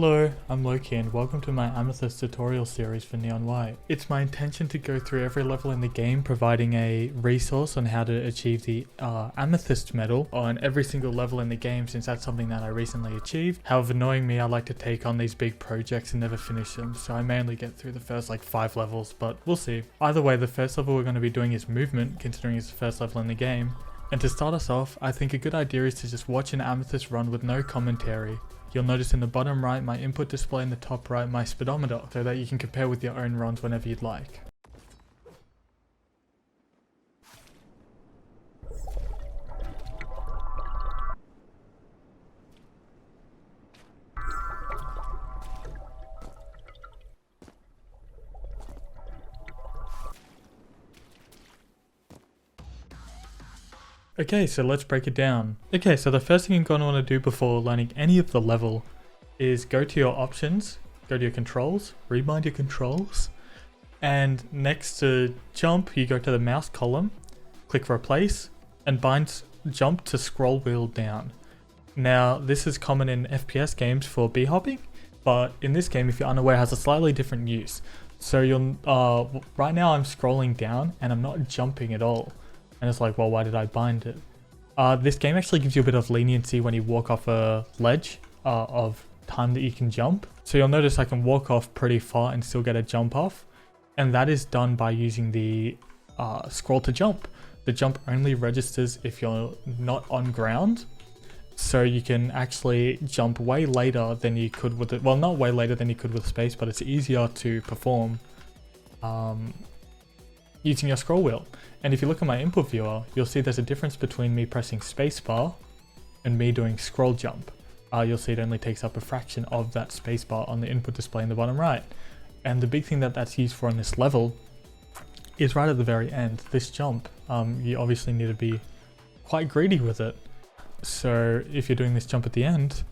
Hello, I'm Loki and welcome to my Amethyst tutorial series for Neon White. It's my intention to go through every level in the game, providing a resource on how to achieve the Amethyst medal on every single level in the game, since that's something that I recently achieved. However, knowing me, I like to take on these big projects and never finish them, so I mainly get through the first like 5 levels, but we'll see. Either way, the first level we're going to be doing is movement, considering it's the first level in the game. And to start us off, I think a good idea is to just watch an Amethyst run with no commentary. You'll notice in the bottom right my input display, in the top right my speedometer, so that you can compare with your own runs whenever you'd like. Okay, so let's break it down. Okay, so the first thing you're going to want to do before learning any of the level is go to your options, go to your controls, rebind your controls, and next to jump, you go to the mouse column, click replace, and bind jump to scroll wheel down. Now, this is common in FPS games for b-hopping, but in this game, if you're unaware, it has a slightly different use. So you'll, right now I'm scrolling down and I'm not jumping at all. And it's like, well, why did I bind it? This game actually gives you a bit of leniency when you walk off a ledge of time that you can jump. So you'll notice I can walk off pretty far and still get a jump off. And that is done by using the scroll to jump. The jump only registers if you're not on ground. So you can actually jump way later than you could with it. Well, not way later than you could with space, but it's easier to perform using your scroll wheel. And if you look at my input viewer, you'll see there's a difference between me pressing spacebar and me doing scroll jump. You'll see it only takes up a fraction of that spacebar on the input display in the bottom right. And the big thing that that's used for in this level is right at the very end, this jump. You obviously need to be quite greedy with it. So if you're doing this jump at the end,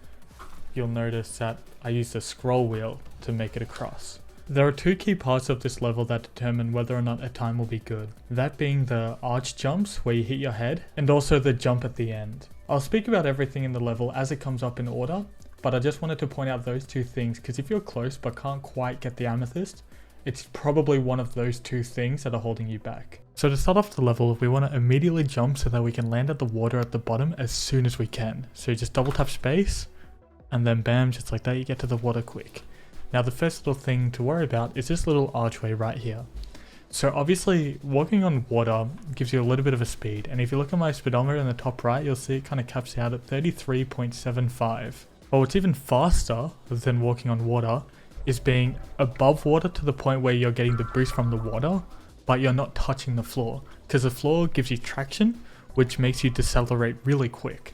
you'll notice that I use the scroll wheel to make it across. There are 2 key parts of this level that determine whether or not a time will be good. That being the arch jumps where you hit your head, and also the jump at the end. I'll speak about everything in the level as it comes up in order, but I just wanted to point out those 2 things because if you're close but can't quite get the amethyst, it's probably one of those 2 things that are holding you back. So to start off the level, we want to immediately jump so that we can land at the water at the bottom as soon as we can. So you just double tap space, and then bam, just like that you get to the water quick. Now the first little thing to worry about is this little archway right here. So obviously walking on water gives you a little bit of a speed, and if you look at my speedometer in the top right, you'll see it kind of caps out at 33.75. But what's even faster than walking on water is being above water to the point where you're getting the boost from the water, but you're not touching the floor, because the floor gives you traction, which makes you decelerate really quick.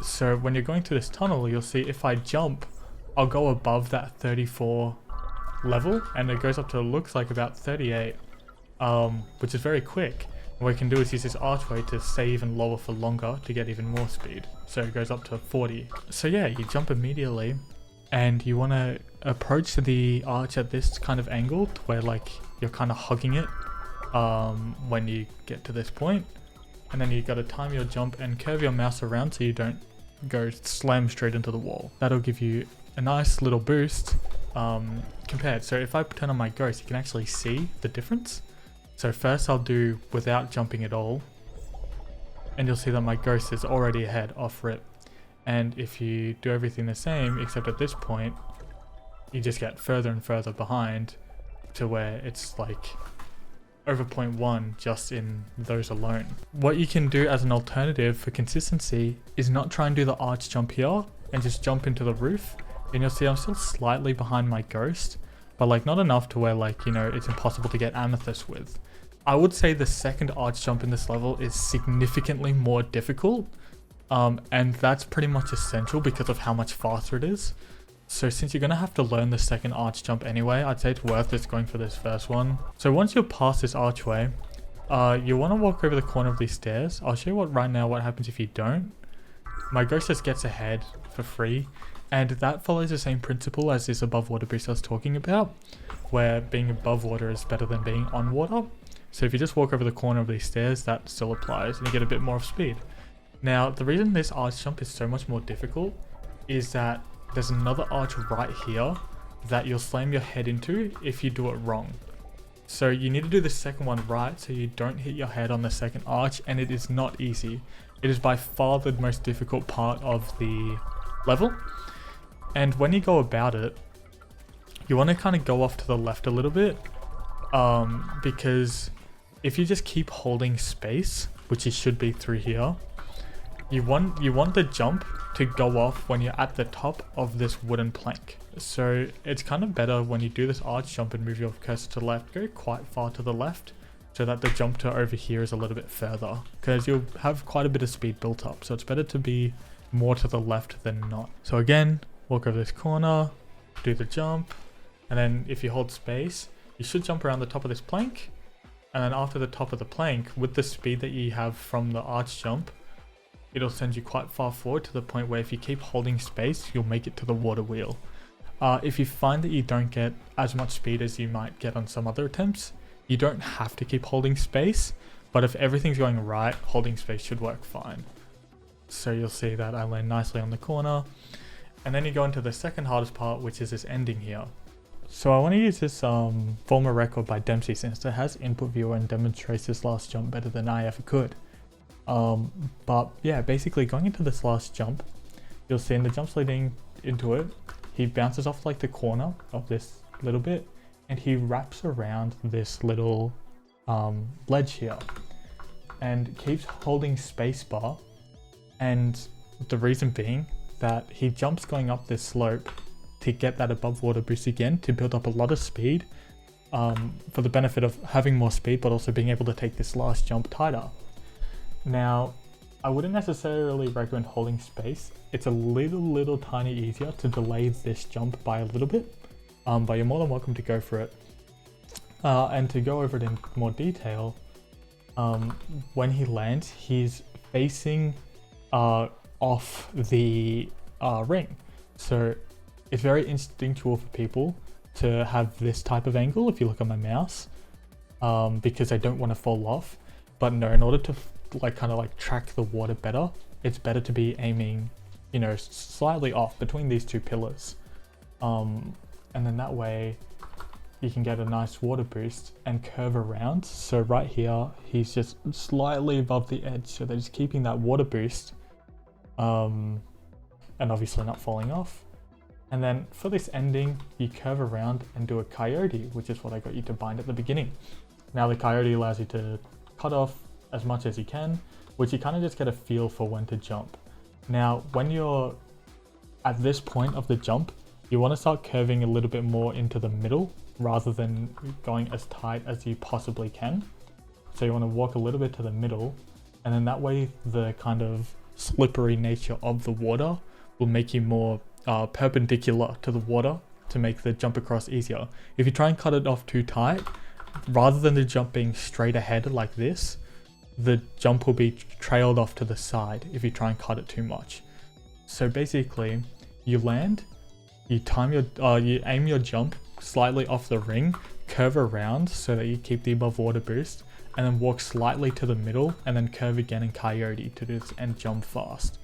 So when you're going through this tunnel, you'll see if I jump, I'll go above that 34 level, and it goes up to, looks like about 38, which is very quick. And what we can do is use this archway to stay even lower for longer to get even more speed. So it goes up to 40. So yeah, you jump immediately, and you want to approach the arch at this kind of angle to where like you're kind of hugging it when you get to this point. And then you got to time your jump and curve your mouse around so you don't go slam straight into the wall. That'll give you a nice little boost compared. So if I turn on my ghost, you can actually see the difference. So first I'll do without jumping at all, and you'll see that my ghost is already ahead off rip. And if you do everything the same, except at this point, you just get further and further behind to where it's like over 0.1 just in those alone. What you can do as an alternative for consistency is not try and do the arch jump here and just jump into the roof. And you'll see I'm still slightly behind my ghost, but like not enough to where like, you know, it's impossible to get amethyst with. I would say the second arch jump in this level is significantly more difficult. And that's pretty much essential because of how much faster it is. So since you're going to have to learn the second arch jump anyway, I'd say it's worth just going for this first one. So once you're past this archway, you want to walk over the corner of these stairs. I'll show you what happens if you don't. My ghost just gets ahead for free. And that follows the same principle as this above water boost I was talking about, where being above water is better than being on water. So if you just walk over the corner of these stairs, that still applies and you get a bit more of speed. Now, the reason this arch jump is so much more difficult is that there's another arch right here that you'll slam your head into if you do it wrong. So you need to do the second one right so you don't hit your head on the second arch, and it is not easy. It is by far the most difficult part of the level. And when you go about it, you want to kind of go off to the left a little bit, because if you just keep holding space, which it should be through here, you want the jump to go off when you're at the top of this wooden plank. So it's kind of better when you do this arch jump and move your cursor to the left, go quite far to the left so that the jump to over here is a little bit further, because you'll have quite a bit of speed built up. So it's better to be more to the left than not. So again, walk over this corner, do the jump, and then if you hold space, you should jump around the top of this plank. And then after the top of the plank, with the speed that you have from the arch jump, it'll send you quite far forward to the point where if you keep holding space, you'll make it to the water wheel. If you find that you don't get as much speed as you might get on some other attempts, you don't have to keep holding space, but if everything's going right, holding space should work fine. So you'll see that I land nicely on the corner, and then you go into the second hardest part, which is this ending here. So I want to use this former record by Dempsey, since it has input viewer and demonstrates this last jump better than I ever could. But yeah, basically going into this last jump, you'll see in the jumps leading into it, he bounces off like the corner of this little bit, and he wraps around this little ledge here and keeps holding spacebar. And the reason being that he jumps going up this slope to get that above water boost again, to build up a lot of speed, for the benefit of having more speed but also being able to take this last jump tighter. Now, I wouldn't necessarily recommend holding space. It's a little tiny easier to delay this jump by a little bit, but you're more than welcome to go for it. And to go over it in more detail, when he lands, he's facing off the ring. So it's very instinctual for people to have this type of angle if you look at my mouse, because they don't want to fall off. But no, in order to kind of track the water better, it's better to be aiming, slightly off between these two pillars. And then that way you can get a nice water boost and curve around. So right here, he's just slightly above the edge, so that he's keeping that water boost, and obviously not falling off. And then for this ending, you curve around and do a coyote, which is what I got you to bind at the beginning. Now the coyote allows you to cut off as much as you can, which you kind of just get a feel for when to jump. Now, when you're at this point of the jump, you want to start curving a little bit more into the middle rather than going as tight as you possibly can. So you want to walk a little bit to the middle, and then that way the kind of slippery nature of the water will make you more perpendicular to the water to make the jump across easier. If you try and cut it off too tight, rather than the jump being straight ahead like this, the jump will be trailed off to the side if you try and cut it too much. So basically, you land, you aim your jump slightly off the ring, curve around so that you keep the above water boost, and then walk slightly to the middle, and then curve again in coyote to do this and jump fast.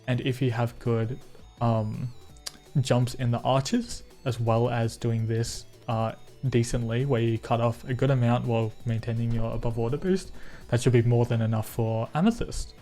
And if you have good jumps in the arches, as well as doing this decently, where you cut off a good amount while maintaining your above water boost, that should be more than enough for Amethyst.